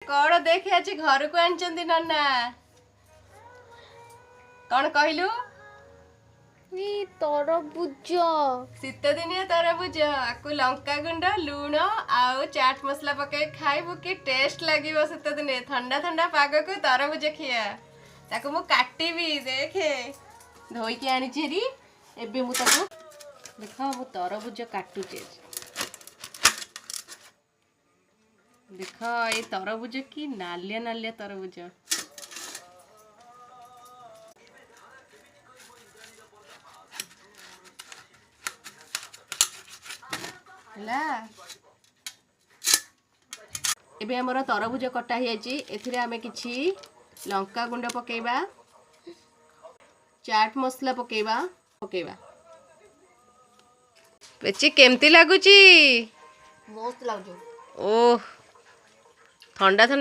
कौन देखे आज घर को आनी नना कौन कहलु तरबुज शीत दिनिया तरबुज आकु लंका गुंड लुण आउ चाट मसला पके खाइबु कि टेस्ट लागिबो शीत दिने ठंडा ठंडा पाग को तरबुज खिया ताको मु काटिबी देखे धोई के आनी छेरी एबे मु ताको देखो मु तरबुज काटुचे देखो ये तरबुज की नालिया नालिया तरबुज एबे हमर तरबुज कटा एथिरे आमे किछि लंका गुंड पकेबा चाट मसला पकेबा पेची केमती लागुची मस्त लागो ओह ठंडा ठंडा